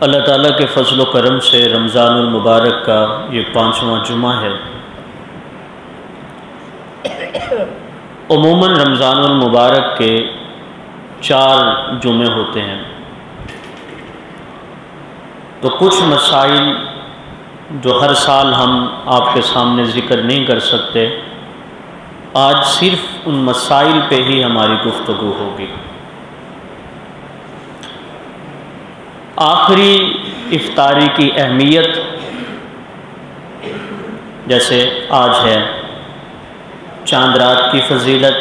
اللہ تعالیٰ کے فضل و کرم سے رمضان المبارک کا یہ 5واں جمعہ ہے۔ عموماً رمضان المبارک کے 4 جمعے ہوتے ہیں، تو کچھ مسائل جو ہر سال ہم آپ کے سامنے ذکر نہیں کر سکتے، آج صرف ان مسائل پہ ہی ہماری گفتگو ہوگی۔ آخری افطاری کی اہمیت جیسے آج ہے چاند رات کی فضیلت،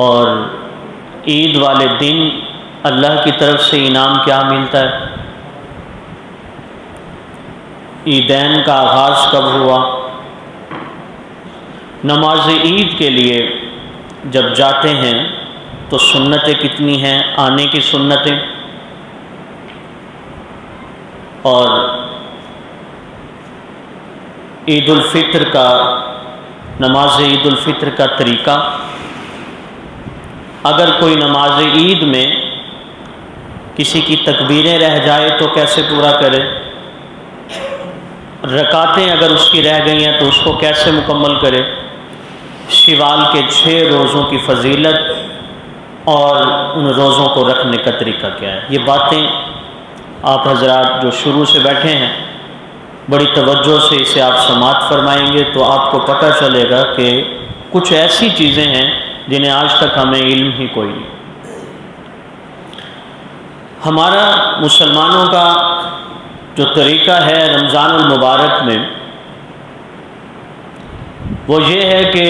اور عید والے دن اللہ کی طرف سے انعام کیا ملتا ہے، عیدین کا آغاز کب ہوا، نماز عید کے لیے جب جاتے ہیں تو سنتیں کتنی ہیں، آنے کی سنتیں، اور عید الفطر کا، نماز عید الفطر کا طریقہ، اگر کوئی نماز عید میں کسی کی تکبیریں رہ جائے تو کیسے پورا کرے، رکعتیں اگر اس کی رہ گئی ہیں تو اس کو کیسے مکمل کرے، شوال کے 6 روزوں کی فضیلت اور ان روزوں کو رکھنے کا طریقہ کیا ہے، یہ باتیں آپ حضرات جو شروع سے بیٹھے ہیں بڑی توجہ سے اسے آپ سماعت فرمائیں گے تو آپ کو پتہ چلے گا کہ کچھ ایسی چیزیں ہیں جنہیں آج تک ہمیں علم ہی کوئی نہیں۔ ہمارا مسلمانوں کا جو طریقہ ہے رمضان المبارک میں، وہ یہ ہے کہ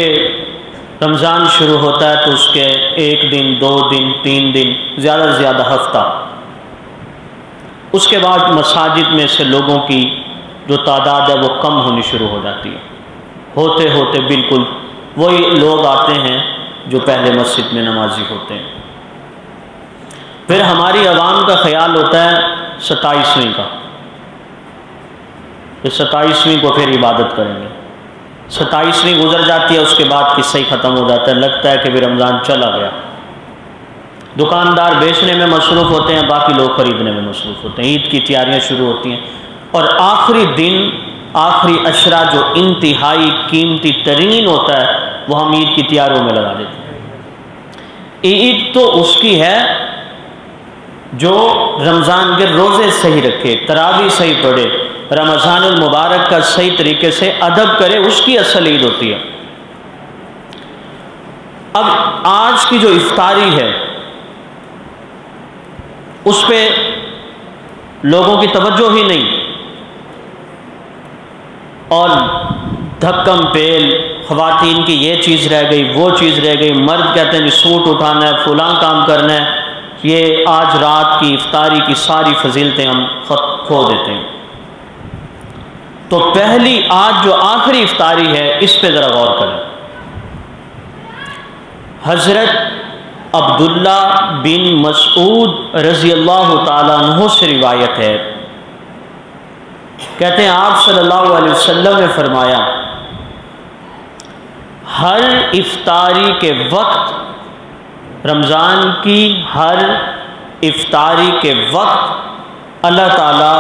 رمضان شروع ہوتا ہے تو اس کے 1 دن 2 دن 3 دن زیادہ سے زیادہ ہفتہ، اس کے بعد مساجد میں سے لوگوں کی جو تعداد ہے وہ کم ہونی شروع ہو جاتی ہے، ہوتے ہوتے بالکل وہی لوگ آتے ہیں جو پہلے مسجد میں نمازی ہوتے ہیں۔ پھر ہماری عوام کا خیال ہوتا ہے 27ویں کا، کہ 27ویں کو پھر عبادت کریں گے، 27ویں گزر جاتی ہے، اس کے بعد قصہ ہی ختم ہو جاتا ہے، لگتا ہے کہ بھی رمضان چلا گیا، دکاندار بیچنے میں مصروف ہوتے ہیں، باقی لوگ خریدنے میں مصروف ہوتے ہیں، عید کی تیاریاں شروع ہوتی ہیں، اور آخری دن، آخری عشرہ جو انتہائی قیمتی ترین ہوتا ہے وہ ہم عید کی تیاریوں میں لگا دیتے ہیں۔ عید تو اس کی ہے جو رمضان کے روزے صحیح رکھے، تراویح صحیح پڑھے، رمضان المبارک کا صحیح طریقے سے ادب کرے، اس کی اصل عید ہوتی ہے۔ اب آج کی جو افطاری ہے اس پہ لوگوں کی توجہ ہی نہیں، اور دھکم پیل، خواتین کی یہ چیز رہ گئی، وہ چیز رہ گئی، مرد کہتے ہیں کہ سوٹ اٹھانا ہے، فلاں کام کرنا ہے، یہ آج رات کی افطاری کی ساری فضیلتیں ہم کھو دیتے ہیں۔ تو پہلی آج جو آخری افطاری ہے اس پہ ذرا غور کریں۔ حضرت عبداللہ بن مسعود رضی اللہ تعالیٰ عنہ سے روایت ہے، کہتے ہیں آپ صلی اللہ علیہ وسلم نے فرمایا، ہر افطاری کے وقت، رمضان کی ہر افطاری کے وقت اللہ تعالیٰ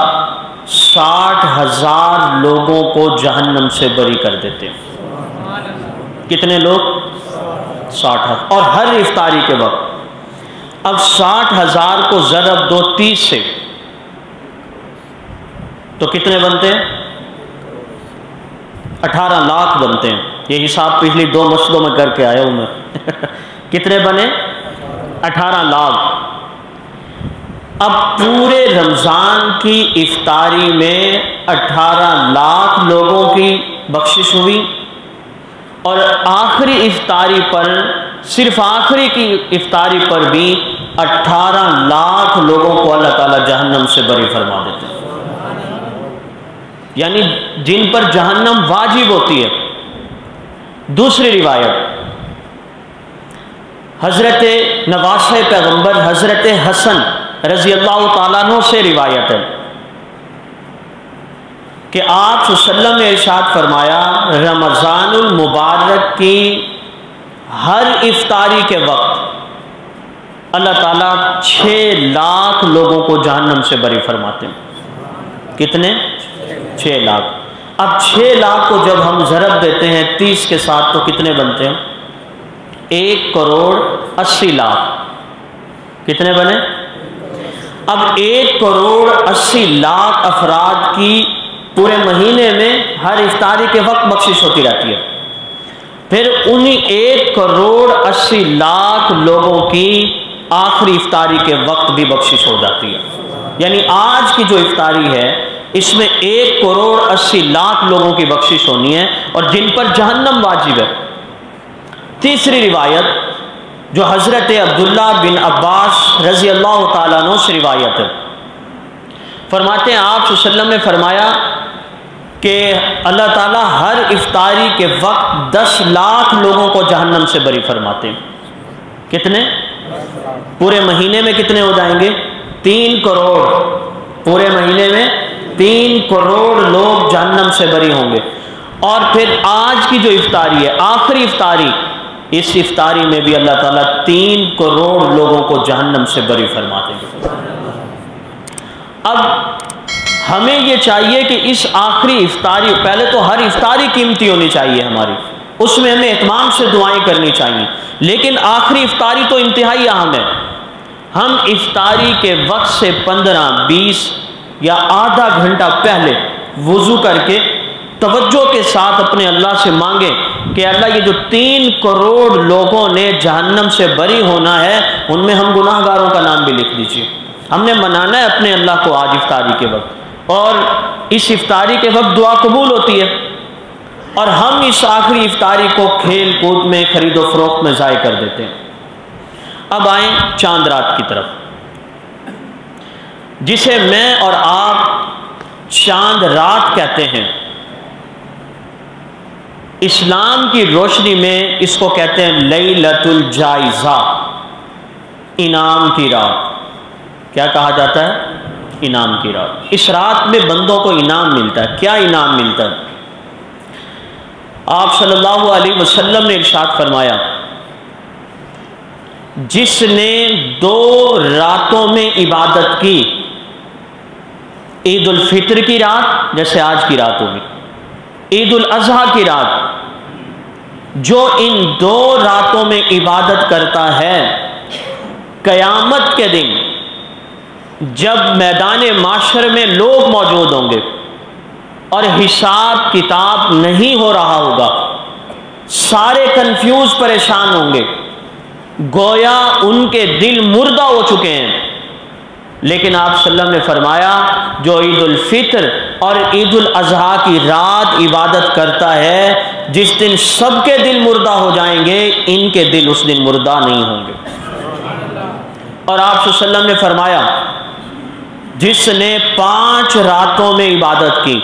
60,000 لوگوں کو جہنم سے بری کر دیتے ہیں۔ کتنے لوگ؟ 60,000، اور ہر افطاری کے وقت۔ اب 60,000 کو ضرب دو 30 سے تو کتنے بنتے ہیں؟ 18 لاکھ بنتے ہیں۔ یہ حساب پچھلی 2 مسجدوں میں کر کے آیا ہوں میں۔ کتنے بنے؟ 18 لاکھ۔ اب پورے رمضان کی افطاری میں 18 لاکھ لوگوں کی بخشش ہوئی، اور آخری افطاری پر، صرف آخری کی افطاری پر بھی 18 لاکھ لوگوں کو اللہ تعالیٰ جہنم سے بری فرما دیتے ہیں، یعنی جن پر جہنم واجب ہوتی ہے۔ دوسری روایت، حضرت نواسہ پیغمبر حضرت حسن رضی اللہ تعالیٰ عنہ سے روایت ہے کہ آپ صلی اللہ علیہ وسلم نے ارشاد فرمایا، رمضان المبارک کی ہر افطاری کے وقت اللہ تعالیٰ 6 لاکھ لوگوں کو جہنم سے بری فرماتے ہیں۔ کتنے؟ 6 لاکھ۔ اب 6 لاکھ کو جب ہم ضرب دیتے ہیں 30 کے ساتھ تو کتنے بنتے ہیں؟ 1 کروڑ 80 لاکھ۔ کتنے بنے؟ اب 1 کروڑ 80 لاکھ افراد کی پورے مہینے میں ہر افطاری کے وقت بخشش ہوتی رہتی ہے۔ پھر انہی 1 کروڑ 80 لاکھ لوگوں کی آخری افطاری کے وقت بھی بخشش ہو جاتی ہے۔ یعنی آج کی جو افطاری ہے اس میں 1 کروڑ 80 لاکھ لوگوں کی بخشش ہونی ہے اور جن پر جہنم واجب ہے۔ تیسری روایت جو حضرت عبداللہ بن عباس رضی اللہ تعالیٰ عنہ سے روایت ہے، فرماتے ہیں آپ صلی اللہ علیہ وسلم نے فرمایا کہ اللہ تعالیٰ ہر افطاری کے وقت 10 لاکھ لوگوں کو جہنم سے بری فرماتے ہیں۔ کتنے؟ پورے مہینے میں کتنے ہو جائیں گے؟ 3 کروڑ۔ پورے مہینے میں 3 کروڑ لوگ جہنم سے بری ہوں گے۔ اور پھر آج کی جو افطاری ہے، آخری افطاری، اس افطاری میں بھی اللہ تعالیٰ 3 کروڑ لوگوں کو جہنم سے بری فرماتے ہیں۔ اب ہمیں یہ چاہیے کہ اس آخری افطاری، پہلے تو ہر افطاری قیمتی ہونی چاہیے ہماری، اس میں ہمیں اہتمام سے دعائیں کرنی چاہیے، لیکن آخری افطاری تو انتہائی اہم ہے۔ ہم افطاری کے وقت سے 15، 20 یا آدھا گھنٹہ پہلے وضو کر کے توجہ کے ساتھ اپنے اللہ سے مانگیں کہ اللہ یہ جو 3 کروڑ لوگوں نے جہنم سے بری ہونا ہے ان میں ہم گناہ گاروں کا نام بھی لکھ دیجیے۔ ہم نے منانا ہے اپنے اللہ کو آج افطاری کے وقت، اور اس افطاری کے وقت دعا قبول ہوتی ہے، اور ہم اس آخری افطاری کو کھیل کود میں، خرید و فروخت میں ضائع کر دیتے ہیں۔ اب آئیں چاند رات کی طرف، جسے میں اور آپ چاند رات کہتے ہیں۔ اسلام کی روشنی میں اس کو کہتے ہیں لیلۃ الجائزہ، انعام کی رات۔ کیا کہا جاتا ہے؟ انعام کی رات۔ اس رات میں بندوں کو انعام ملتا ہے۔ کیا انعام ملتا ہے؟ آپ صلی اللہ علیہ وسلم نے ارشاد فرمایا، جس نے 2 راتوں میں عبادت کی، عید الفطر کی رات جیسے آج کی رات ہوگی، عید الاضحیٰ کی رات، جو ان 2 راتوں میں عبادت کرتا ہے، قیامت کے دن جب میدان معاشر میں لوگ موجود ہوں گے اور حساب کتاب نہیں ہو رہا ہوگا، سارے کنفیوز پریشان ہوں گے، گویا ان کے دل مردہ ہو چکے ہیں، لیکن آپ صلی اللہ علیہ وسلم نے فرمایا جو عید الفطر اور عید الاضحیٰ کی رات عبادت کرتا ہے، جس دن سب کے دل مردہ ہو جائیں گے، ان کے دل اس دن مردہ نہیں ہوں گے۔ اور آپ صلی اللہ علیہ وسلم نے فرمایا جس نے 5 راتوں میں عبادت کی،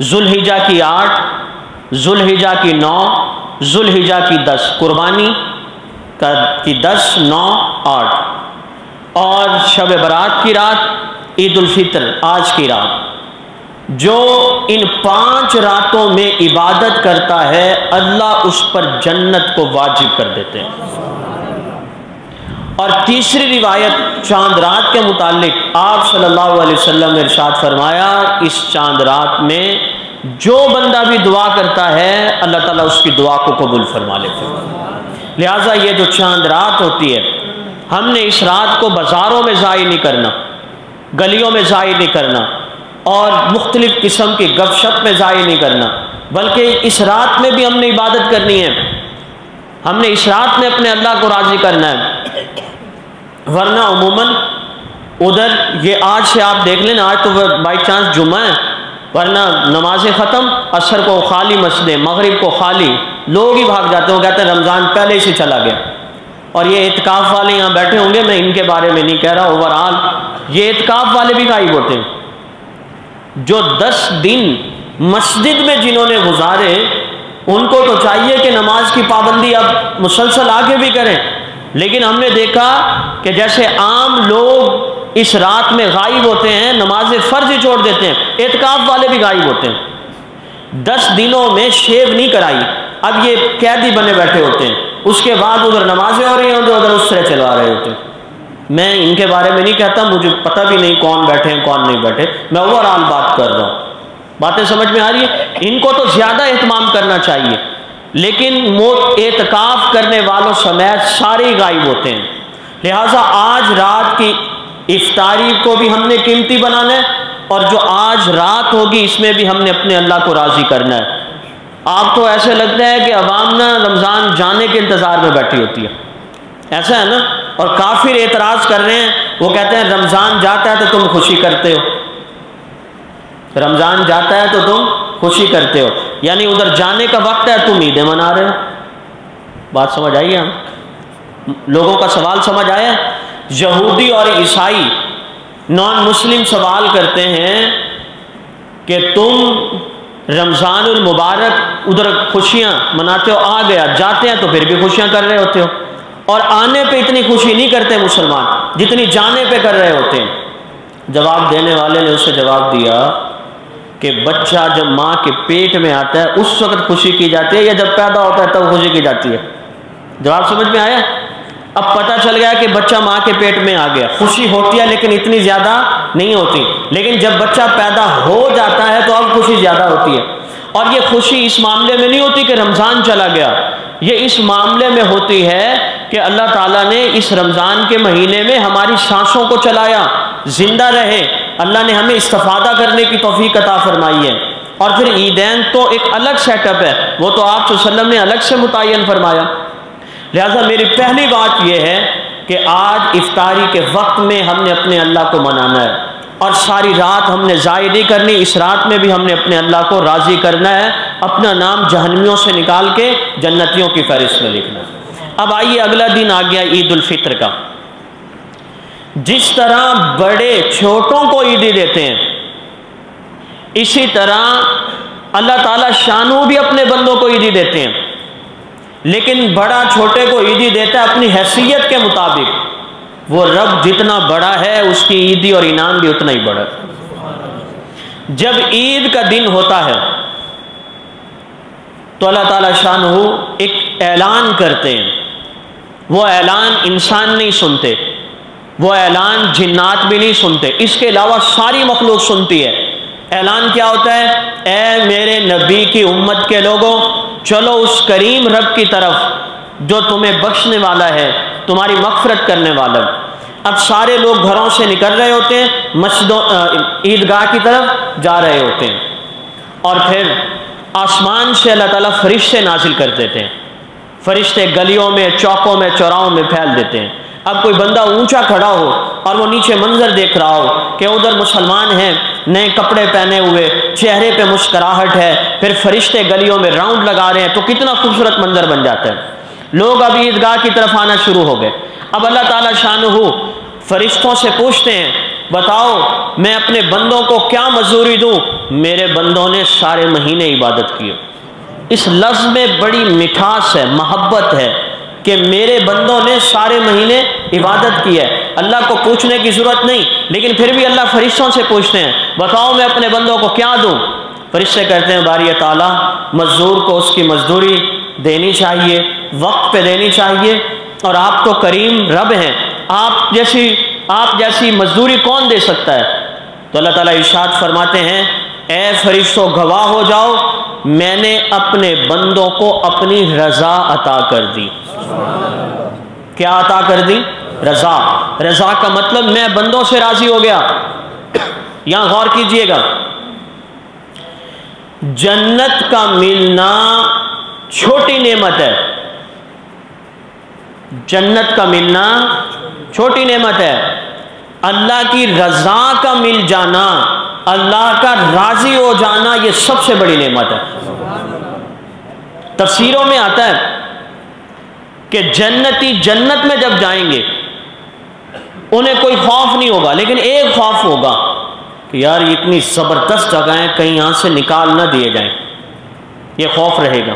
ذوالحجہ کی 8، ذوالحجہ کی 9، ذوالحجہ کی 10، قربانی کی 10، 9، 8، اور شب برات کی رات، عید الفطر آج کی رات، جو ان 5 راتوں میں عبادت کرتا ہے اللہ اس پر جنت کو واجب کر دیتے ہیں۔ اور تیسری روایت چاند رات کے متعلق آپ صلی اللہ علیہ وسلم نے ارشاد فرمایا، اس چاند رات میں جو بندہ بھی دعا کرتا ہے اللہ تعالیٰ اس کی دعا کو قبول فرما لیتے ہیں۔ لہٰذا یہ جو چاند رات ہوتی ہے، ہم نے اس رات کو بازاروں میں ضائع نہیں کرنا، گلیوں میں ضائع نہیں کرنا، اور مختلف قسم کی گپ شپ میں ضائع نہیں کرنا، بلکہ اس رات میں بھی ہم نے عبادت کرنی ہے، ہم نے اس رات میں اپنے اللہ کو راضی کرنا ہے۔ ورنہ عموماً ادھر یہ آج سے آپ دیکھ لیں، آج تو بائی چانس جمعہ ہے، ورنہ نمازیں ختم، عصر کو خالی مسجدیں، مغرب کو خالی، لوگ ہی بھاگ جاتے ہیں، وہ کہتے ہیں رمضان پہلے سے چلا گیا۔ اور یہ اعتکاف والے یہاں بیٹھے ہوں گے، میں ان کے بارے میں نہیں کہہ رہا، اوورآل یہ اعتکاف والے بھی غائب ہوتے ہیں۔ جو 10 دن مسجد میں جنہوں نے گزارے، ان کو تو چاہیے کہ نماز کی پابندی اب مسلسل آگے بھی کریں، لیکن ہم نے دیکھا کہ جیسے عام لوگ اس رات میں غائب ہوتے ہیں، نماز فرض ہی چھوڑ دیتے ہیں، اعتکاف والے بھی غائب ہوتے ہیں۔ 10 دنوں میں شیو نہیں کرائی، اب یہ قیدی بنے بیٹھے ہوتے ہیں، اس کے بعد ادھر نمازیں ہو رہی ہیں، ادھر اس طرح چلوا رہے ہوتے ہیں۔ میں ان کے بارے میں نہیں کہتا، مجھے پتہ بھی نہیں کون بیٹھے ہیں کون نہیں بیٹھے، میں اوور آل بات کر رہا ہوں۔ باتیں سمجھ میں آ رہی ہیں؟ ان کو تو زیادہ اہتمام کرنا چاہیے، لیکن اعتکاف کرنے والوں سمیت سارے غائب ہوتے ہیں۔ لہٰذا آج رات کی افطاری کو بھی ہم نے قیمتی بنانا ہے، اور جو آج رات ہوگی اس میں بھی ہم نے اپنے اللہ کو راضی کرنا ہے۔ آپ تو ایسے لگتا ہے کہ عوام نا رمضان جانے کے انتظار میں بیٹھی ہوتی ہے، ایسا ہے نا؟ اور کافر اعتراض کر رہے ہیں، وہ کہتے ہیں رمضان جاتا ہے تو تم خوشی کرتے ہو، رمضان جاتا ہے تو تم خوشی کرتے ہو، یعنی ادھر جانے کا وقت ہے تم عیدیں منا رہے ہو۔ بات سمجھ آئی ہے؟ ہم لوگوں کا سوال سمجھ آیا؟ یہودی اور عیسائی نان مسلم سوال کرتے ہیں کہ تم رمضان المبارک ادھر خوشیاں مناتے ہو، آ گیا، جاتے ہیں تو پھر بھی خوشیاں کر رہے ہوتے ہو، اور آنے پہ اتنی خوشی نہیں کرتے مسلمان جتنی جانے پہ کر رہے ہوتے ہیں۔ جواب دینے والے نے اسے جواب دیا کہ بچہ جب ماں کے پیٹ میں آتا ہے اس وقت خوشی کی جاتی ہے، یا جب پیدا ہوتا ہے تب خوشی کی جاتی ہے؟ جواب سمجھ میں آیا؟ اب پتہ چل گیا کہ بچہ ماں کے پیٹ میں آ گیا، خوشی ہوتی ہے لیکن اتنی زیادہ نہیں ہوتی، لیکن جب بچہ پیدا ہو جاتا ہے تو اب خوشی زیادہ ہوتی ہے۔ اور یہ خوشی اس معاملے میں نہیں ہوتی کہ رمضان چلا گیا، یہ اس معاملے میں ہوتی ہے کہ اللہ تعالیٰ نے اس رمضان کے مہینے میں ہماری سانسوں کو چلایا، زندہ رہے، اللہ نے ہمیں استفادہ کرنے کی توفیق عطا فرمائی ہے۔ اور پھر عیدین تو ایک الگ سیٹ اپ ہے، وہ تو آپ صلی اللہ علیہ وسلم نے الگ سے متعین فرمایا۔ لہٰذا میری پہلی بات یہ ہے کہ آج افطاری کے وقت میں ہم نے اپنے اللہ کو منانا ہے، اور ساری رات ہم نے ضائع نہیں کرنی، اس رات میں بھی ہم نے اپنے اللہ کو راضی کرنا ہے، اپنا نام جہنمیوں سے نکال کے جنتیوں کی فہرست میں لکھنا ہے۔ اب آئیے اگلا دن آ گیا عید الفطر کا۔ جس طرح بڑے چھوٹوں کو عیدی دیتے ہیں، اسی طرح اللہ تعالیٰ شانو بھی اپنے بندوں کو عیدی دیتے ہیں، لیکن بڑا چھوٹے کو عیدی دیتا ہے اپنی حیثیت کے مطابق۔ وہ رب جتنا بڑا ہے اس کی عیدی اور انعام بھی اتنا ہی بڑا ہے۔ جب عید کا دن ہوتا ہے تو اللہ تعالیٰ شانہ ایک اعلان کرتے ہیں، وہ اعلان انسان نہیں سنتے، وہ اعلان جنات بھی نہیں سنتے، اس کے علاوہ ساری مخلوق سنتی ہے۔ اعلان کیا ہوتا ہے؟ اے میرے نبی کی امت کے لوگوں، چلو اس کریم رب کی طرف جو تمہیں بخشنے والا ہے، تمہاری مغفرت کرنے والا ہے۔ اب سارے لوگ گھروں سے نکل رہے ہوتے ہیں، مسجدوں عیدگاہ کی طرف جا رہے ہوتے ہیں، اور پھر آسمان سے اللہ تعالیٰ فرشتے نازل کر دیتے ہیں، فرشتے گلیوں میں، چوکوں میں، چوراہوں میں پھیل دیتے ہیں۔ اب کوئی بندہ اونچا کھڑا ہو اور وہ نیچے منظر دیکھ رہا ہو کہ ادھر مسلمان ہیں، نئے کپڑے پہنے ہوئے، چہرے پہ مسکراہٹ ہے، پھر فرشتے گلیوں میں راؤنڈ لگا رہے ہیں، تو کتنا خوبصورت منظر بن جاتا ہے۔ لوگ اب عیدگاہ کی طرف آنا شروع ہو گئے۔ اب اللہ تعالیٰ شانہ فرشتوں سے پوچھتے ہیں، بتاؤ میں اپنے بندوں کو کیا مزدوری دوں؟ میرے بندوں نے سارے مہینے عبادت کی۔ اس لفظ میں بڑی مٹھاس ہے، محبت ہے کہ میرے بندوں نے سارے مہینے عبادت کی ہے۔ اللہ کو پوچھنے کی ضرورت نہیں، لیکن پھر بھی اللہ فرشتوں سے پوچھتے ہیں، بتاؤ میں اپنے بندوں کو کیا دوں؟ فرشتے کہتے ہیں، باری تعالیٰ مزدور کو اس کی مزدوری دینی چاہیے، وقت پہ دینی چاہیے، اور آپ تو کریم رب ہیں، آپ جیسی مزدوری کون دے سکتا ہے؟ تو اللہ تعالیٰ ارشاد فرماتے ہیں، اے فرشتوں گواہ ہو جاؤ، میں نے اپنے بندوں کو اپنی رضا عطا کر دی۔ کیا عطا کر دی؟ رضا۔ رضا کا مطلب میں بندوں سے راضی ہو گیا۔ یہاں غور کیجئے گا، جنت کا ملنا چھوٹی نعمت ہے، جنت کا ملنا چھوٹی نعمت ہے، اللہ کی رضا کا مل جانا، اللہ کا راضی ہو جانا، یہ سب سے بڑی نعمت ہے۔ تفسیروں میں آتا ہے کہ جنتی جنت میں جب جائیں گے انہیں کوئی خوف نہیں ہوگا، لیکن ایک خوف ہوگا کہ یار یہ اتنی زبردست جگہ ہے، کہیں یہاں سے نکال نہ دیے جائیں، یہ خوف رہے گا،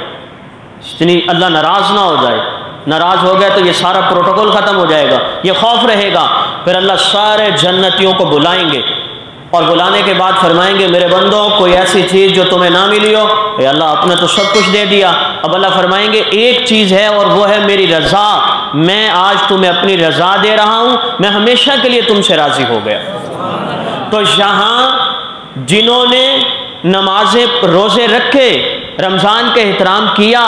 اتنی اللہ ناراض نہ ہو جائے، ناراض ہو گیا تو یہ سارا پروٹوکول ختم ہو جائے گا، یہ خوف رہے گا۔ پھر اللہ سارے جنتیوں کو بلائیں گے اور بلانے کے بعد فرمائیں گے میرے بندوں کوئی ایسی چیز جو تمہیں نہ ملی ہو، اے اللہ آپ نے تو سب کچھ دے دیا، اب اللہ فرمائیں گے ایک چیز ہے اور وہ ہے میری رضا، میں آج تمہیں اپنی رضا دے رہا ہوں، میں ہمیشہ کے لیے تم سے راضی ہو گیا۔ تو یہاں جنہوں نے نمازیں روزے رکھے، رمضان کا احترام کیا،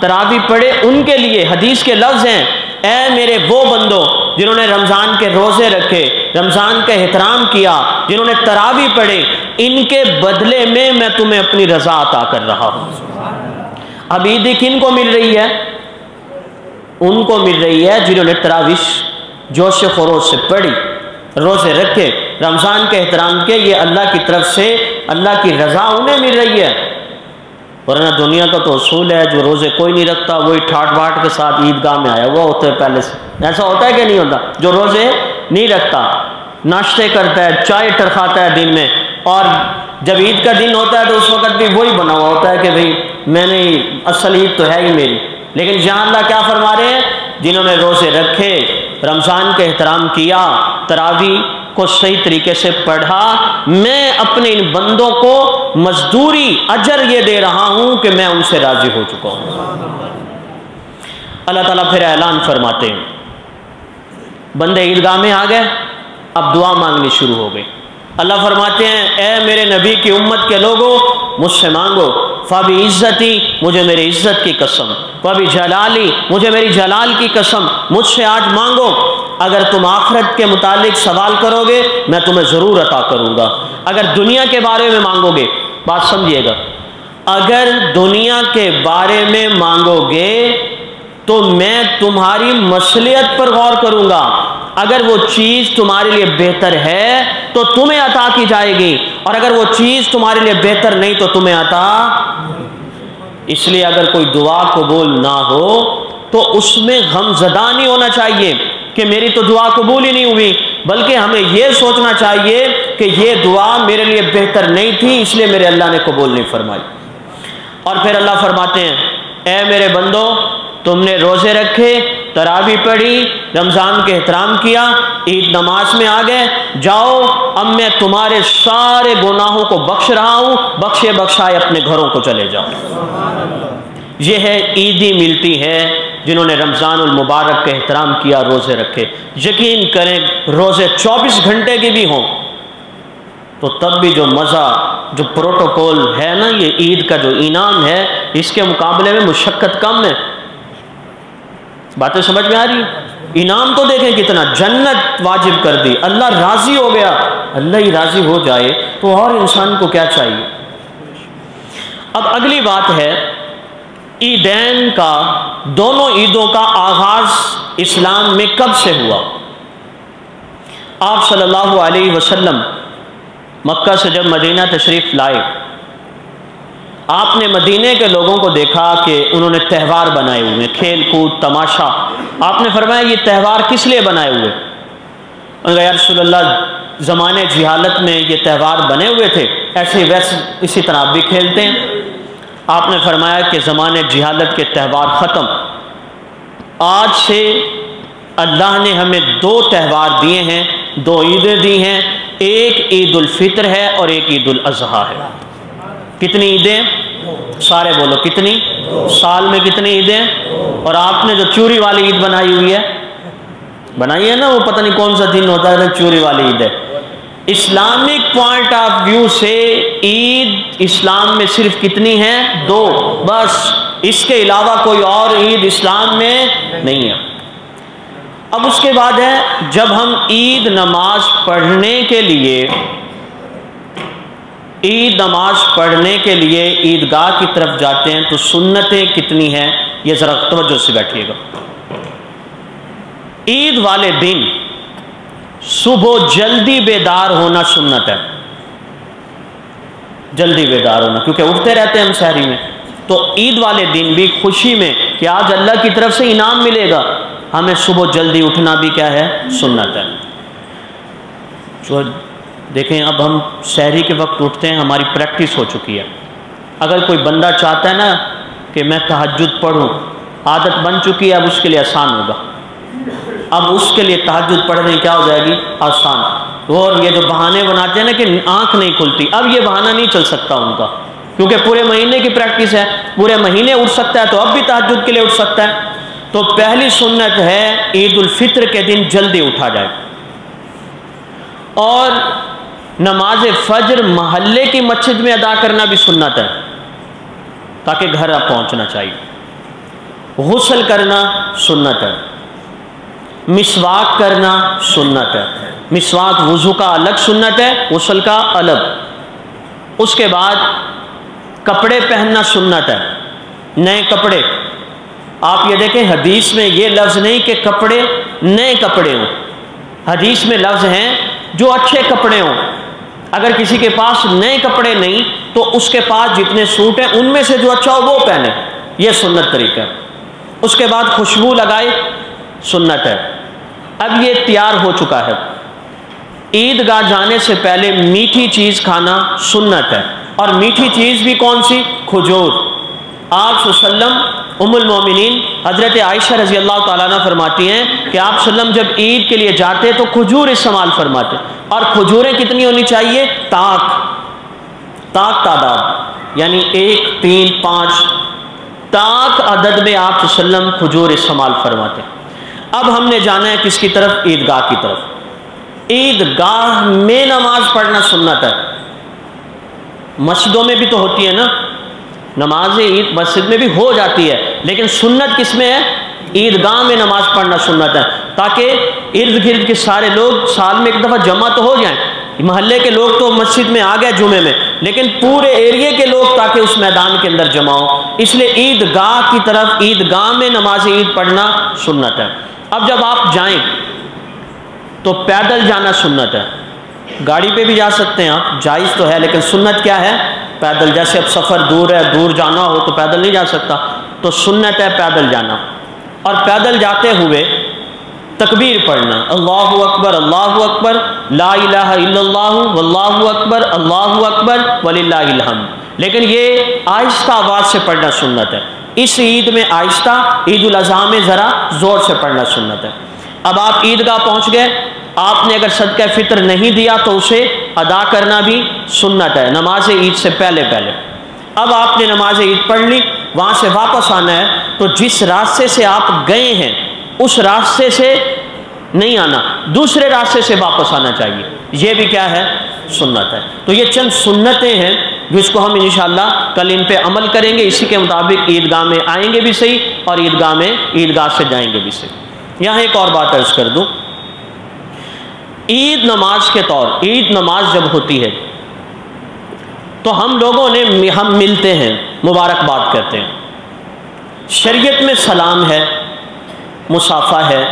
تراویح پڑھے، ان کے لیے حدیث کے لفظ ہیں اے میرے وہ بندوں جنہوں نے رمضان کے روزے رکھے، رمضان کا احترام کیا، جنہوں نے تراویح پڑھے، ان کے بدلے میں تمہیں اپنی رضا عطا کر رہا ہوں۔ اب عید کن کو مل رہی ہے؟ ان کو مل رہی ہے جنہوں نے تراویح جوش و خروش سے پڑھی، روزے رکھے، رمضان کے احترام کے، یہ اللہ کی طرف سے اللہ کی رضا انہیں مل رہی ہے۔ ورنہ دنیا کا تو اصول ہے جو روزے کوئی نہیں رکھتا وہی ٹھاٹ باٹ کے ساتھ عیدگاہ میں آیا ہوا ہوتا ہے پہلے سے، ایسا ہوتا ہے کہ نہیں ہوتا؟ جو روزے نہیں رکھتا ناشتے کرتا ہے، چائے ٹرکھاتا ہے دن میں، اور جب عید کا دن ہوتا ہے تو اس وقت بھی وہی بنا ہوا ہوتا ہے کہ بھئی میں نے اصل عید تو ہے ہی میری۔ لیکن یہاں اللہ کیا فرما رہے ہیں؟ جنہوں نے روزے رکھے، رمضان کا احترام کیا، تراویح کو صحیح طریقے سے پڑھا، میں اپنے ان بندوں کو مزدوری اجر یہ دے رہا ہوں کہ میں ان سے راضی ہو چکا ہوں۔ اللہ تعالیٰ پھر اعلان فرماتے ہیں، بندے عیدگاہ میں آ گئے، اب دعا مانگنی شروع ہو گئی۔ اللہ فرماتے ہیں اے میرے نبی کی امت کے لوگوں مجھ سے مانگو، فَبِعِزَّتِي مجھے میری عزت کی قسم، وَبِجَلَالِي مجھے میری جلال کی قسم، مجھ سے آج مانگو، اگر تم آخرت کے متعلق سوال کرو گے میں تمہیں ضرور عطا کروں گا۔ اگر دنیا کے بارے میں مانگو گے، بات سمجھیے گا، اگر دنیا کے بارے میں مانگو گے تو میں تمہاری مصلحت پر غور کروں گا، اگر وہ چیز تمہارے لیے بہتر ہے تو تمہیں عطا کی جائے گی، اور اگر وہ چیز تمہارے لیے بہتر نہیں تو تمہیں عطا۔ اس لیے اگر کوئی دعا قبول نہ ہو تو اس میں غم زدہ نہیں ہونا چاہیے کہ میری تو دعا قبول ہی نہیں ہوئی، بلکہ ہمیں یہ سوچنا چاہیے کہ یہ دعا میرے لیے بہتر نہیں تھی اس لیے میرے اللہ نے قبول نہیں فرمائی۔ اور پھر اللہ فرماتے ہیں اے میرے بندو تم نے روزے رکھے، تراویح پڑھی، رمضان کے احترام کیا، عید نماز میں آ گئے، جاؤ اب میں تمہارے سارے گناہوں کو بخش رہا ہوں، بخشے بخشائے اپنے گھروں کو چلے جاؤ۔ یہ ہے عیدی ملتی ہے جنہوں نے رمضان المبارک کا احترام کیا، روزے رکھے۔ یقین کریں روزے 24 گھنٹے کے بھی ہوں تو تب بھی جو مزہ، جو پروٹوکول ہے نا، یہ عید کا جو انعام ہے اس کے مقابلے میں مشقت کم ہے۔ باتیں سمجھ میں آ رہی؟ انعام تو دیکھیں کتنا، جنت واجب کر دی، اللہ راضی ہو گیا، اللہ ہی راضی ہو جائے تو اور انسان کو کیا چاہیے۔ اب اگلی بات ہے عیدین کا، دونوں عیدوں کا آغاز اسلام میں کب سے ہوا؟ آپ صلی اللہ علیہ وسلم مکہ سے جب مدینہ تشریف لائے، آپ نے مدینے کے لوگوں کو دیکھا کہ انہوں نے تہوار بنائے ہوئے، کھیل کود تماشا۔ آپ نے فرمایا یہ تہوار کس لیے بنائے ہوئے؟ انہوں نے کہا یا رسول اللہ زمانے جہالت میں یہ تہوار بنے ہوئے تھے، ایسے ویسے اسی طرح آپ بھی کھیلتے ہیں۔ آپ نے فرمایا کہ زمانے جہالت کے تہوار ختم، آج سے اللہ نے ہمیں 2 تہوار دیے ہیں، 2 عیدیں دی ہیں، ایک عید الفطر ہے اور ایک عید الاضحیٰ ہے۔ کتنی عیدیں؟ سارے بولو کتنی؟ سال میں کتنی عیدیں؟ اور آپ نے جو چوری والی عید بنائی ہوئی ہے، بنائی ہے نا، وہ پتہ نہیں کون سا دن ہوتا ہے نا، چوری والی عید ہے۔ اسلامک پوائنٹ آف ویو سے عید اسلام میں صرف کتنی ہیں؟ 2 بس، اس کے علاوہ کوئی اور عید اسلام میں نہیں ہے۔ اب اس کے بعد ہے جب ہم عید نماز پڑھنے کے لیے عیدگاہ کی طرف جاتے ہیں تو سنتیں کتنی ہیں، یہ ذرا توجہ سے بیٹھیے گا۔ عید والے دن صبح جلدی بیدار ہونا سنت ہے، جلدی بیدار ہونا، کیونکہ اٹھتے رہتے ہیں ہم سحری میں، تو عید والے دن بھی خوشی میں کہ آج اللہ کی طرف سے انعام ملے گا، ہمیں صبح جلدی اٹھنا بھی کیا ہے؟ سنت ہے۔ جو دیکھیں اب ہم سحری کے وقت اٹھتے ہیں، ہماری پریکٹس ہو چکی ہے۔ اگر کوئی بندہ چاہتا ہے نا کہ میں تہجد پڑھوں، عادت بن چکی ہے، اب اس کے لیے آسان ہوگا، اب اس کے لیے تہجد پڑھنے کیا ہو جائے گی؟ آسان۔ اور یہ جو بہانے بناتے ہیں نا کہ آنکھ نہیں کھلتی، اب یہ بہانہ نہیں چل سکتا ان کا، کیونکہ پورے مہینے کی پریکٹس ہے، پورے مہینے اٹھ سکتا ہے تو اب بھی تہجد کے لیے اٹھ سکتا ہے۔ تو پہلی سنت ہے عید الفطر کے دن جلدی اٹھا جائے، اور نماز فجر محلے کی مسجد میں ادا کرنا بھی سنت ہے تاکہ گھر آپ پہنچنا چاہیے۔ غسل کرنا سنت ہے، مسواک کرنا سنت ہے، مسواک وضو کا الگ سنت ہے، غسل کا الگ۔ اس کے بعد کپڑے پہننا سنت ہے، نئے کپڑے۔ آپ یہ دیکھیں حدیث میں یہ لفظ نہیں کہ کپڑے نئے کپڑے ہوں، حدیث میں لفظ ہیں جو اچھے کپڑے ہوں۔ اگر کسی کے پاس نئے کپڑے نہیں تو اس کے پاس جتنے سوٹ ہیں ان میں سے جو اچھا ہو وہ پہنے، یہ سنت طریقہ ہے۔ اس کے بعد خوشبو لگائے، سنت ہے۔ اب یہ تیار ہو چکا ہے، عیدگاہ جانے سے پہلے میٹھی چیز کھانا سنت ہے، اور میٹھی چیز بھی کون سی؟ کھجور۔ آپ صلی اللہ علیہ وسلم ام المومنین حضرت عائشہ رضی اللہ تعالیٰ عنہ فرماتی ہیں کہ آپ صلی اللہ علیہ وسلم جب عید کے لیے جاتے تو کھجور استعمال فرماتے، اور کھجوریں کتنی ہونی چاہیے؟ تاک تعداد، یعنی 1 3 5 تاک عدد میں آپ صلی اللہ علیہ وسلم کھجور استعمال فرماتے۔ اب ہم نے جانا ہے کس کی طرف؟ عیدگاہ کی طرف۔ عیدگاہ میں نماز پڑھنا سنت ہے، مسجدوں میں بھی تو ہوتی ہے نا نماز عید، مسجد میں بھی ہو جاتی ہے، لیکن سنت کس میں ہے؟ عیدگاہ میں نماز پڑھنا سنت ہے، تاکہ ارد گرد کے سارے لوگ سال میں ایک دفعہ جمع تو ہو جائیں۔ محلے کے لوگ تو مسجد میں آ گئے جمعے میں، لیکن پورے ایریے کے لوگ تاکہ اس میدان کے اندر جمع ہو، اس لیے عیدگاہ کی طرف، عیدگاہ میں نماز عید پڑھنا سنت ہے۔ اب جب آپ جائیں تو پیدل جانا سنت ہے، گاڑی پہ بھی جا سکتے ہیں آپ، جائز تو ہے، لیکن سنت کیا ہے؟ پیدل۔ جیسے اب سفر دور ہے، دور جانا ہو تو پیدل نہیں جا سکتا، تو سنت ہے پیدل جانا۔ اور پیدل جاتے ہوئے تکبیر پڑھنا، اللہ اکبر اللہ اکبر لا الہ الا اللہ واللہ اکبر اللہ اکبر وللہ الحمد، لیکن یہ آہستہ آواز سے پڑھنا سنت ہے۔ اس عید میں آہستہ، عید الاضحیٰ میں ذرا زور سے پڑھنا سنت ہے۔ اب آپ عیدگاہ پہنچ گئے، آپ نے اگر صدقہ فطر نہیں دیا تو اسے ادا کرنا بھی سنت ہے نماز عید سے پہلے پہلے۔ اب آپ نے نماز عید پڑھ لی، وہاں سے واپس آنا ہے تو جس راستے سے آپ گئے ہیں اس راستے سے نہیں آنا، دوسرے راستے سے واپس آنا چاہیے، یہ بھی کیا ہے؟ سنت ہے۔ تو یہ چند سنتیں ہیں جس کو ہم انشاءاللہ کل ان پہ عمل کریں گے، اسی کے مطابق عیدگاہ میں آئیں گے بھی صحیح اور عیدگاہ سے جائیں گے بھی صحیح۔ یہاں ایک اور بات عرض کر دوں، عید نماز کے طور، عید نماز جب ہوتی ہے تو ہم لوگوں نے ہم ملتے ہیں، مبارکباد کرتے ہیں۔ شریعت میں سلام ہے، مصافحہ ہے،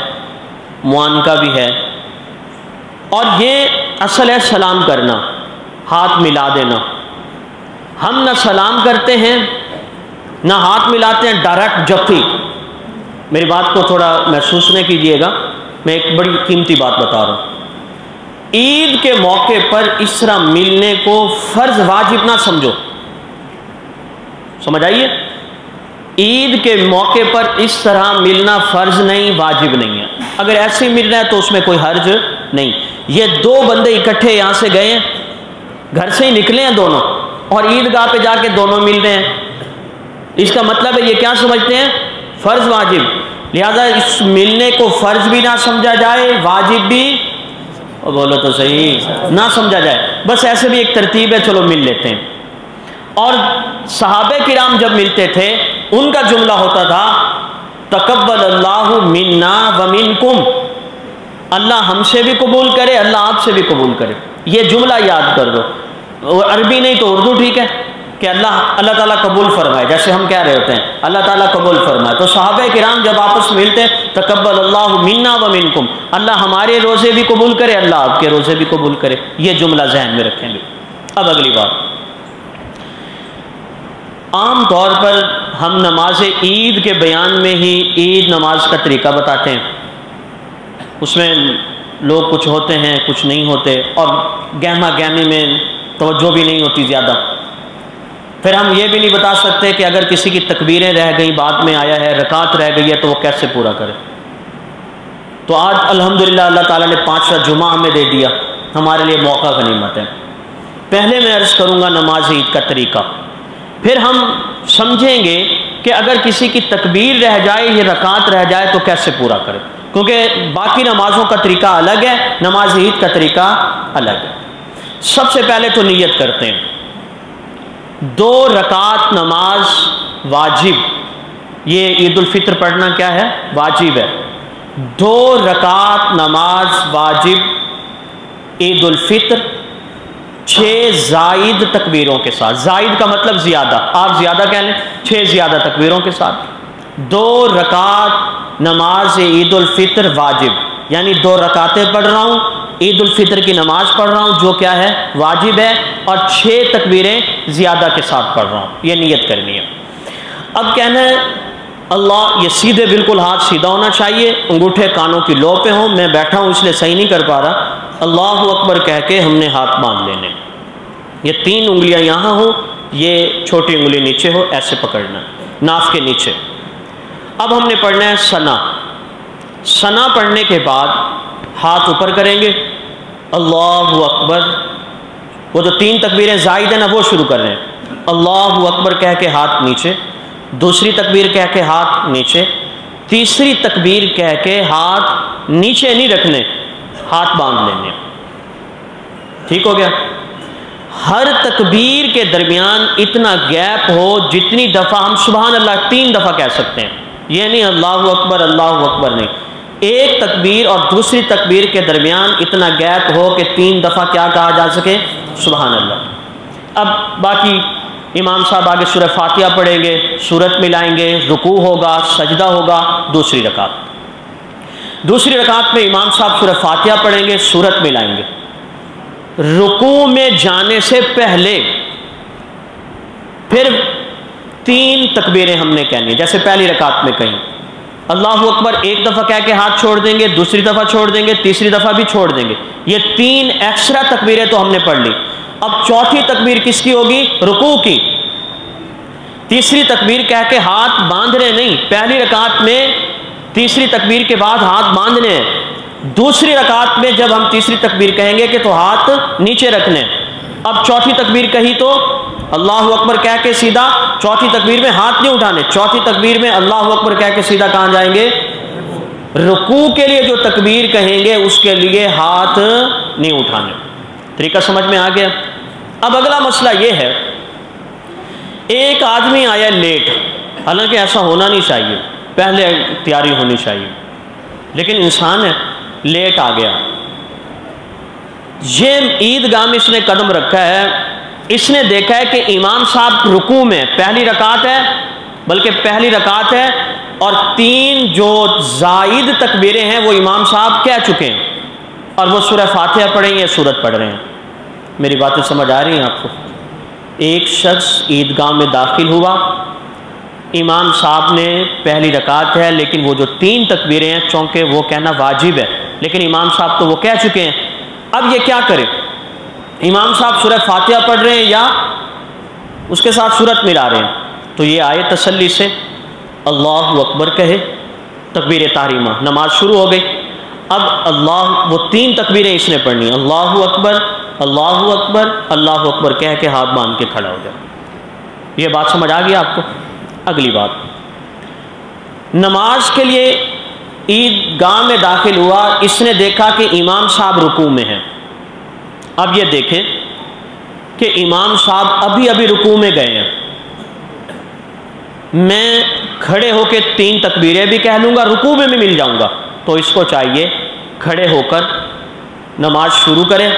معانقہ بھی ہے، اور یہ اصل ہے سلام کرنا، ہاتھ ملا دینا۔ ہم نہ سلام کرتے ہیں نہ ہاتھ ملاتے ہیں، ڈائریکٹ جفی۔ میری بات کو تھوڑا محسوس نہ کیجئے گا، میں ایک بڑی قیمتی بات بتا رہا ہوں۔ عید کے موقع پر اس طرح ملنے کو فرض واجب نہ سمجھو، سمجھ آئیے؟ عید کے موقع پر اس طرح ملنا فرض نہیں، واجب نہیں ہے۔ اگر ایسے ہی مل رہا ہے تو اس میں کوئی حرج نہیں۔ یہ دو بندے اکٹھے یہاں سے گئے ہیں، گھر سے ہی نکلے ہیں دونوں، اور عیدگاہ پہ جا کے دونوں مل رہے ہیں، اس کا مطلب ہے یہ کیا سمجھتے ہیں؟ فرض واجب۔ لہذا اس ملنے کو فرض بھی نہ سمجھا جائے، واجب بھی، بولو تو صحیح، نہ سمجھا جائے، بس ایسے بھی ایک ترتیب ہے، چلو مل لیتے ہیں۔ اور صحابہ کرام جب ملتے تھے ان کا جملہ ہوتا تھا تقبل اللہ منا ومنکم، اللہ ہم سے بھی قبول کرے، اللہ آپ سے بھی قبول کرے۔ یہ جملہ یاد کر دو، عربی نہیں تو اردو ٹھیک ہے، کہ اللہ تعالیٰ قبول فرمائے، جیسے ہم کہہ رہے ہوتے ہیں اللہ تعالیٰ قبول فرمائے۔ تو صحابہ کرام جب آپس میں ملتے تقبل اللہ منا ومنکم، اللہ ہمارے روزے بھی قبول کرے، اللہ آپ کے روزے بھی قبول کرے، یہ جملہ ذہن میں رکھیں گے۔ اب اگلی بات، عام طور پر ہم نماز عید کے بیان میں ہی عید نماز کا طریقہ بتاتے ہیں، اس میں لوگ کچھ ہوتے ہیں کچھ نہیں ہوتے، اور گہما گہمی میں توجہ بھی نہیں ہوتی زیادہ۔ پھر ہم یہ بھی نہیں بتا سکتے کہ اگر کسی کی تکبیریں رہ گئیں، بعد میں آیا ہے رکعت رہ گئی ہے تو وہ کیسے پورا کرے۔ تو آج الحمدللہ اللہ تعالیٰ نے 5واں جمعہ ہمیں دے دیا، ہمارے لیے موقع غنیمت ہے۔ پہلے میں عرض کروں گا نماز عید کا طریقہ، پھر ہم سمجھیں گے کہ اگر کسی کی تکبیر رہ جائے یا رکعت رہ جائے تو کیسے پورا کرے، کیونکہ باقی نمازوں کا طریقہ الگ ہے، نماز عید کا طریقہ الگ ہے۔ سب سے پہلے تو نیت کرتے ہیں، 2 رکعت نماز واجب، یہ عید الفطر پڑھنا کیا ہے؟ واجب ہے۔ 2 رکعت نماز واجب عید الفطر 6 زائد تکبیروں کے ساتھ، زائد کا مطلب زیادہ، آپ زیادہ کہہ لیں، 6 زیادہ تکبیروں کے ساتھ 2 رکعت نماز عید الفطر واجب، یعنی 2 رکعتیں پڑھ رہا ہوں، عید الفطر کی نماز پڑھ رہا ہوں جو کیا ہے؟ واجب ہے، اور 6 تکبیریں زیادہ کے ساتھ پڑھ رہا ہوں، یہ نیت کرنی ہے۔ اب کہنا ہے اللہ، یہ سیدھے بالکل ہاتھ سیدھا ہونا چاہیے، انگوٹھے کانوں کی لو پہ ہوں، میں بیٹھا ہوں اس لیے صحیح نہیں کر پا رہا، اللہ اکبر کہہ کے ہم نے ہاتھ باندھ لینے، یہ 3 انگلیاں یہاں ہوں، یہ چھوٹی انگلی نیچے ہو، ایسے پکڑنا ناف کے نیچے۔ اب ہم نے پڑھنا ہے ثنا، ثنا پڑھنے کے بعد ہاتھ اوپر کریں گے، اللہ اکبر، وہ جو 3 تکبیریں زائد ہیں نا وہ شروع کر رہے ہیں، اللہ اکبر کہہ کے ہاتھ نیچے، دوسری تکبیر کہہ کے ہاتھ نیچے، تیسری تکبیر کہہ کے ہاتھ نیچے نہیں رکھنے، ہاتھ باندھ لینے، ٹھیک ہو گیا؟ ہر تکبیر کے درمیان اتنا گیپ ہو جتنی دفعہ ہم سبحان اللہ 3 دفعہ کہہ سکتے ہیں، یہ نہیں اللہ اکبر نہیں، ایک تکبیر اور دوسری تکبیر کے درمیان اتنا گیپ ہو کہ 3 دفعہ کیا کہا جا سکے؟ سبحان اللہ۔ اب باقی امام صاحب آگے سورہ فاتحہ پڑھیں گے، سورت ملائیں گے، رکوع ہوگا، سجدہ ہوگا، دوسری رکعت میں امام صاحب سورہ فاتحہ پڑھیں گے، سورت ملائیں گے، رکوع میں جانے سے پہلے پھر 3 تکبیریں ہم نے کہنی، جیسے پہلی رکعت میں کہیں اللہ اکبر ایک دفعہ کہہ کے ہاتھ چھوڑ دیں گے، دوسری دفعہ چھوڑ دیں گے، تیسری دفعہ بھی چھوڑ دیں گے، یہ 3 ایکسٹرا تکبیریں تو ہم نے پڑھ لی۔ اب چوتھی تکبیر کس کی ہوگی؟ رکوع کی۔ تیسری تکبیر کہہ کے ہاتھ باندھنے نہیں، پہلی رکعت میں تیسری تکبیر کے بعد ہاتھ باندھنے ہیں، دوسری رکعت میں جب ہم تیسری تکبیر کہیں گے کہ تو ہاتھ نیچے رکھنے۔ اب چوتھی تکبیر کہی تو اللہ اکبر کہہ کے سیدھا، چوتھی تکبیر میں ہاتھ نہیں اٹھانے، چوتھی تکبیر میں اللہ اکبر کہہ کے سیدھا کہاں جائیں گے؟ رکوع کے لیے جو تکبیر کہیں گے اس کے لیے ہاتھ نہیں اٹھانے۔ طریقہ سمجھ میں آ گیا؟ اب اگلا مسئلہ یہ ہے، ایک آدمی آیا لیٹ، حالانکہ ایسا ہونا نہیں چاہیے، پہلے تیاری ہونی چاہیے، لیکن انسان ہے، لیٹ آ گیا، یہ عیدگاہ میں اس نے قدم رکھا ہے، اس نے دیکھا ہے کہ امام صاحب رکوع میں پہلی رکعت ہے اور 3 جو زائد تکبیریں ہیں وہ امام صاحب کہہ چکے ہیں، اور وہ سورہ فاتحہ پڑھیں یا سورت پڑھ رہے ہیں۔ میری باتیں سمجھ آ رہی ہیں آپ کو؟ ایک شخص عیدگاہ میں داخل ہوا، امام صاحب نے پہلی رکعت ہے لیکن وہ جو 3 تکبیریں ہیں چونکہ وہ کہنا واجب ہے، لیکن امام صاحب تو وہ کہہ چکے ہیں، اب یہ کیا کرے؟ امام صاحب سورہ فاتحہ پڑھ رہے ہیں یا اس کے ساتھ سورت ملا رہے ہیں، تو یہ آئے تسلی سے اللہ اکبر کہے، تکبیر تحریمہ، نماز شروع ہو گئی۔ اب وہ 3 تکبیریں اس نے پڑھنی، اللہ اکبر اللہ اکبر اللہ اکبر کہہ کے ہاتھ باندھ کے کھڑا ہو جائے۔ یہ بات سمجھ آ گئی آپ کو؟ اگلی بات، نماز کے لیے عیدگاہ میں داخل ہوا، اس نے دیکھا کہ امام صاحب رکوع میں ہیں۔ اب یہ دیکھیں کہ امام صاحب ابھی رکوع میں گئے ہیں، میں کھڑے ہو کے 3 تکبیریں بھی کہہ لوں گا، رکوع میں بھی مل جاؤں گا، تو اس کو چاہیے کھڑے ہو کر نماز شروع کرے۔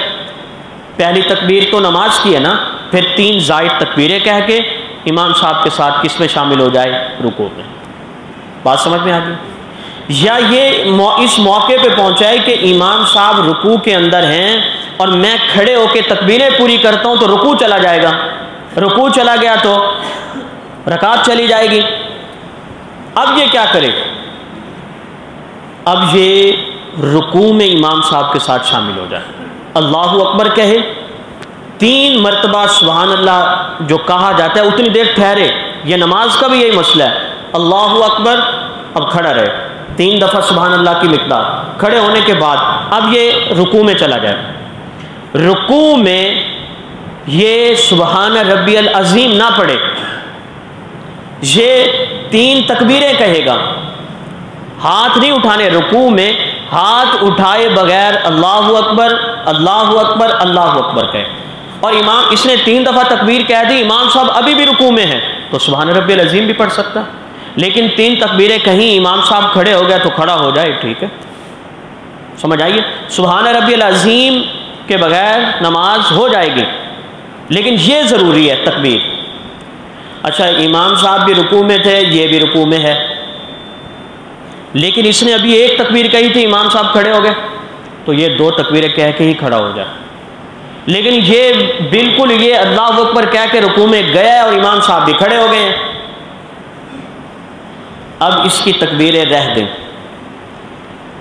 پہلی تکبیر تو نماز کی ہے نا، پھر 3 زائد تکبیریں کہہ کے امام صاحب کے ساتھ کس میں شامل ہو جائے؟ رکوع میں۔ بات سمجھ میں آ گئی؟ یا یہ اس موقع پہ پہنچائے کہ امام صاحب رکوع کے اندر ہیں اور میں کھڑے ہو کے تکبیریں پوری کرتا ہوں تو رکوع چلا جائے گا، رکوع چلا گیا تو رکعت چلی جائے گی۔ اب یہ کیا کرے؟ اب یہ رکوع میں امام صاحب کے ساتھ شامل ہو جائے، اللہ اکبر کہے، 3 مرتبہ سبحان اللہ جو کہا جاتا ہے اتنی دیر ٹھہرے، یہ نماز کا بھی یہی مسئلہ ہے، اللہ اکبر، اب کھڑا رہے، 3 دفعہ سبحان اللہ کی مقدار، کھڑے ہونے کے بعد اب یہ رکوع میں چلا جائے، رکوع میں یہ سبحان ربی العظیم نہ پڑھے، یہ 3 تکبیریں کہے گا، ہاتھ نہیں اٹھانے، رکوع میں ہاتھ اٹھائے بغیر اللہ اکبر اللہ اکبر اللہ اکبر کہے۔ اور امام اس نے 3 دفعہ تکبیر کہہ دی، امام صاحب ابھی بھی رکوع میں ہیں تو سبحان ربی العظیم بھی پڑھ سکتا، لیکن 3 تکبیریں کہیں امام صاحب کھڑے ہو گئے تو کھڑا ہو جائے، ٹھیک ہے، سمجھ آئیے۔ سبحان ربی العظیم کے بغیر نماز ہو جائے گی، لیکن یہ ضروری ہے تکبیر۔ اچھا امام صاحب بھی رکوع میں تھے، یہ بھی رکوع میں ہے، لیکن اس نے ابھی 1 تکبیر کہی تھی، امام صاحب کھڑے ہو گئے تو یہ 2 تکبیریں کہہ کے ہی کھڑا ہو جائے، لیکن یہ بالکل یہ اللہ اکبر کہہ کے رکوع میں گیا اور امام صاحب بھی کھڑے ہو گئے ہیں، اب اس کی تکبیریں رہ دیں،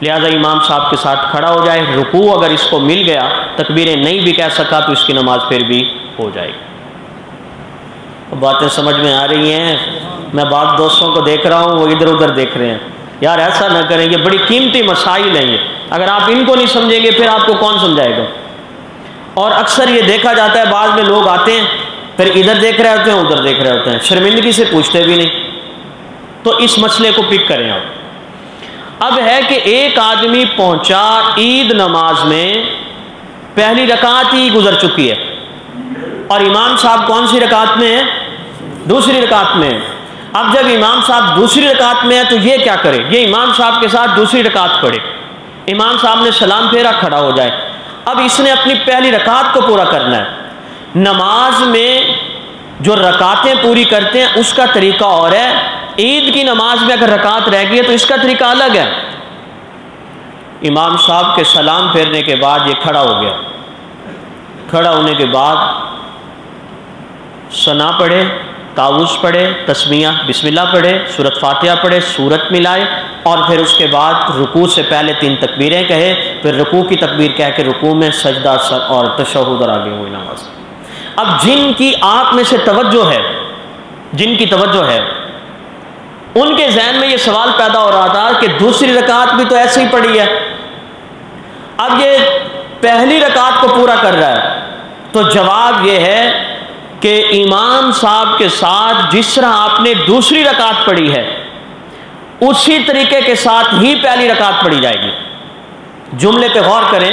لہذا امام صاحب کے ساتھ کھڑا ہو جائے، رکوع اگر اس کو مل گیا تکبیریں نہیں بھی کہہ سکا تو اس کی نماز پھر بھی ہو جائے گی۔ باتیں سمجھ میں آ رہی ہیں؟ میں بعض دوستوں کو دیکھ رہا ہوں وہ ادھر ادھر دیکھ رہے ہیں، یار ایسا نہ کریں، یہ بڑی قیمتی مسائل ہیں، یہ اگر آپ ان کو نہیں سمجھیں گے پھر آپ کو کون سمجھائے گا؟ اور اکثر یہ دیکھا جاتا ہے بعض میں لوگ آتے ہیں پھر ادھر دیکھ رہے ہوتے ہیں ادھر دیکھ رہے ہوتے ہیں، شرمندگی سے پوچھتے بھی نہیں، تو اس مسئلے کو پک کریں آپ۔ اب ہے کہ ایک آدمی پہنچا عید نماز میں، پہلی رکعت ہی گزر چکی ہے اور امام صاحب کون سی رکعت میں ہیں؟ دوسری رکعت میں ہیں۔ اب جب امام صاحب دوسری رکعت میں ہے تو یہ کیا کرے؟ یہ امام صاحب کے ساتھ دوسری رکعت پڑھے، امام صاحب نے سلام پھیرا، کھڑا ہو جائے۔ اب اس نے اپنی پہلی رکعت کو پورا کرنا ہے۔ نماز میں جو رکعتیں پوری کرتے ہیں اس کا طریقہ اور ہے، عید کی نماز میں اگر رکعت رہ گئی ہے تو اس کا طریقہ الگ ہے۔ امام صاحب کے سلام پھیرنے کے بعد یہ کھڑا ہو گیا، کھڑا ہونے کے بعد ثنا پڑھے، تعوذ پڑھے، تسمیہ بسم اللہ پڑھے، سورۃ فاتحہ پڑھے، سورت ملائے، اور پھر اس کے بعد رکوع سے پہلے 3 تکبیریں کہے، پھر رکوع کی تکبیر کہہ کے رکوع میں سجدہ اور تشہد اور آگے ہوئی نماز۔ اب جن کی آپ میں سے توجہ ہے، جن کی توجہ ہے ان کے ذہن میں یہ سوال پیدا ہو رہا تھا کہ دوسری رکعت بھی تو ایسے ہی پڑھی ہے، اب یہ پہلی رکعت کو پورا کر رہا ہے، تو جواب یہ ہے کہ امام صاحب کے ساتھ جس طرح آپ نے دوسری رکعت پڑھی ہے اسی طریقے کے ساتھ ہی پہلی رکعت پڑھی جائے گی۔ جملے پہ غور کریں،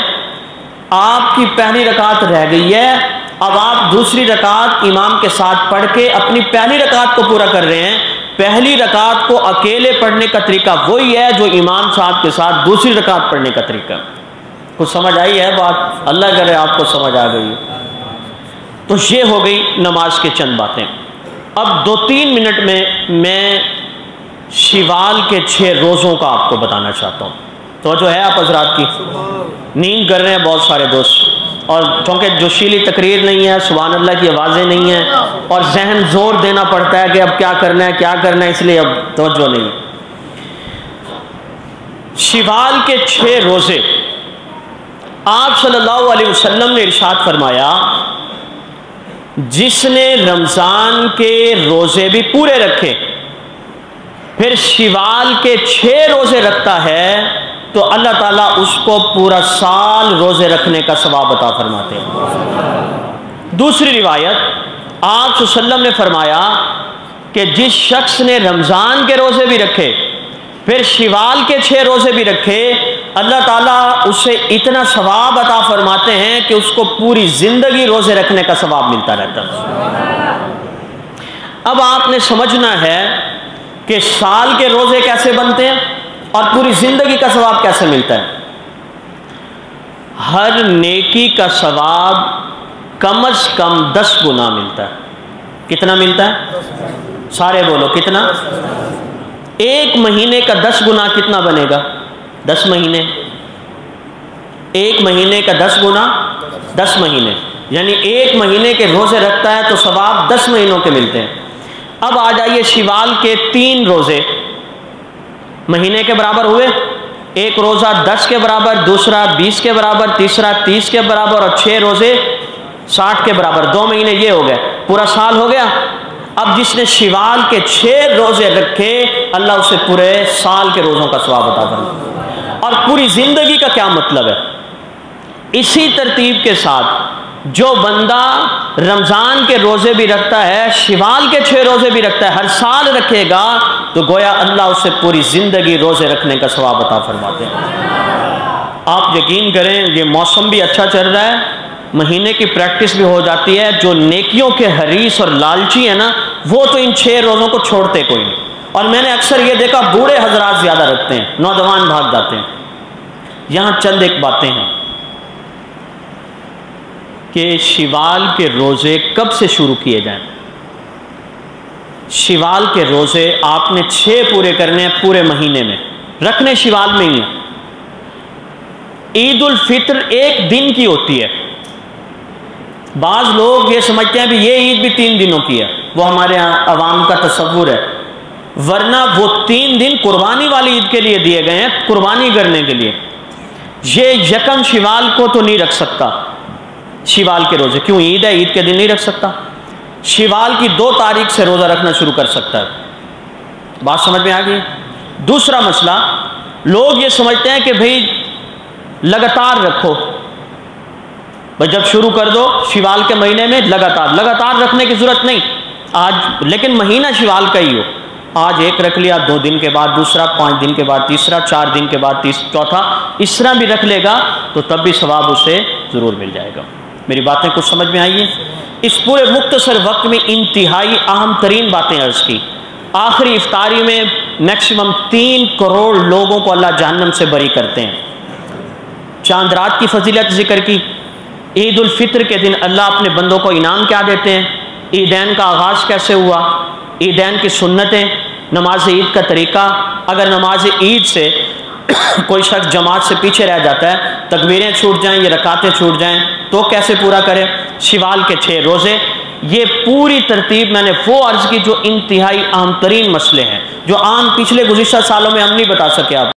آپ کی پہلی رکعت رہ گئی ہے، اب آپ دوسری رکعت امام کے ساتھ پڑھ کے اپنی پہلی رکعت کو پورا کر رہے ہیں۔ پہلی رکعت کو اکیلے پڑھنے کا طریقہ وہی ہے جو امام صاحب کے ساتھ دوسری رکعت پڑھنے کا طریقہ۔ کچھ سمجھ آئی ہے بات؟ اللہ کرے آپ کو سمجھ آ گئی۔ تو یہ ہو گئی نماز کے چند باتیں۔ اب 2-3 منٹ میں میں شوال کے 6 روزوں کا آپ کو بتانا چاہتا ہوں۔ تو جو ہے آپ حضرات کی نیند کر رہے ہیں بہت سارے دوست، اور چونکہ جوشیلی تقریر نہیں ہے، سبحان اللہ کی آوازیں نہیں ہیں، اور ذہن زور دینا پڑتا ہے کہ اب کیا کرنا ہے کیا کرنا ہے، اس لیے اب توجہ نہیں۔ شوال کے 6 روزے آپ صلی اللہ علیہ وسلم نے ارشاد فرمایا، جس نے رمضان کے روزے بھی پورے رکھے پھر شوال کے 6 روزے رکھتا ہے تو اللہ تعالیٰ اس کو پورا سال روزے رکھنے کا ثواب عطا فرماتے ہیں۔ دوسری روایت آپ صلی اللہ علیہ وسلم نے فرمایا کہ جس شخص نے رمضان کے روزے بھی رکھے پھر شوال کے 6 روزے بھی رکھے، اللہ تعالیٰ اسے اتنا ثواب عطا فرماتے ہیں کہ اس کو پوری زندگی روزے رکھنے کا ثواب ملتا رہتا ہے۔ اب آپ نے سمجھنا ہے کہ سال کے روزے کیسے بنتے ہیں اور پوری زندگی کا ثواب کیسے ملتا ہے۔ ہر نیکی کا ثواب کم از کم 10 گنا ملتا ہے۔ کتنا ملتا ہے؟ سارے بولو کتنا؟ 1 مہینے کا 10 گنا کتنا بنے گا؟ 10 مہینے، 1 مہینے کا 10 گنا 10 مہینے، یعنی 1 مہینے کے روزے رکھتا ہے تو ثواب 10 مہینوں کے ملتے ہیں۔ اب آ جائیے شوال کے 3 روزے مہینے کے برابر ہوئے، ایک روزہ 10 کے برابر، دوسرا 20 کے برابر، تیسرا 30 کے برابر، اور 6 روزے 60 کے برابر، 2 مہینے یہ ہو گئے، پورا سال ہو گیا۔ اب جس نے شوال کے 6 روزے رکھے اللہ اسے پورے سال کے روزوں کا ثواب عطا فرمائے۔ اور پوری زندگی کا کیا مطلب ہے؟ اسی ترتیب کے ساتھ جو بندہ رمضان کے روزے بھی رکھتا ہے، شوال کے 6 روزے بھی رکھتا ہے، ہر سال رکھے گا، تو گویا اللہ اسے پوری زندگی روزے رکھنے کا ثواب عطا فرماتے ہیں۔ آپ یقین کریں، یہ موسم بھی اچھا چل رہا ہے، مہینے کی پریکٹس بھی ہو جاتی ہے۔ جو نیکیوں کے حریص اور لالچی ہے نا، وہ تو ان 6 روزوں کو چھوڑتے کوئی نہیں۔ اور میں نے اکثر یہ دیکھا، بوڑھے حضرات زیادہ رکھتے ہیں، نوجوان بھاگ جاتے ہیں۔ یہاں چند ایک باتیں ہیں کہ شوال کے روزے کب سے شروع کیے جائیں۔ شوال کے روزے آپ نے 6 پورے کرنے ہیں، پورے مہینے میں رکھنے، شوال میں ہی ہیں۔ عید الفطر ایک دن کی ہوتی ہے۔ بعض لوگ یہ سمجھتے ہیں کہ یہ عید بھی 3 دنوں کی ہے، وہ ہمارے ہاں عوام کا تصور ہے، ورنہ وہ 3 دن قربانی والی عید کے لیے دیے گئے ہیں، قربانی کرنے کے لیے۔ یہ یکم شوال کو تو نہیں رکھ سکتا شوال کے روزے، کیوں؟ عید ہے، عید کے دن نہیں رکھ سکتا۔ شوال کی 2 تاریخ سے روزہ رکھنا شروع کر سکتا ہے۔ بات سمجھ میں آ گئی؟ دوسرا مسئلہ، لوگ یہ سمجھتے ہیں کہ بھئی لگاتار رکھو، بھئی جب شروع کر دو شوال کے مہینے میں لگاتار رکھنے کی ضرورت نہیں، آج لیکن مہینہ شوال کا ہی ہو، آج ایک رکھ لیا، 2 دن کے بعد دوسرا، 5 دن کے بعد تیسرا، 4 دن کے بعد چوتھا، اس طرح بھی رکھ لے گا تو تب بھی ثواب اسے ضرور مل جائے گا۔ میری باتیں کچھ سمجھ میں آئی ہیں؟ اس پورے مختصر وقت میں انتہائی اہم ترین باتیں عرض کی۔ آخری افطاری میں میکسیمم 3 کروڑ لوگوں کو اللہ جہنم سے بری کرتے ہیں۔ چاند رات کی فضیلت ذکر کی، عید الفطر کے دن اللہ اپنے بندوں کو انعام کیا دیتے ہیں، عیدین کا آغاز کیسے ہوا، عیدین کی سنتیں، نماز عید کا طریقہ، اگر نماز عید سے کوئی شخص جماعت سے پیچھے رہ جاتا ہے، تکبیریں چھوٹ جائیں یا رکعتیں چھوٹ جائیں تو کیسے پورا کرے، شوال کے 6 روزے، یہ پوری ترتیب میں نے وہ عرض کی جو انتہائی اہم ترین مسئلے ہیں، جو عام پچھلے گزشتہ سالوں میں ہم نہیں بتا سکے آپ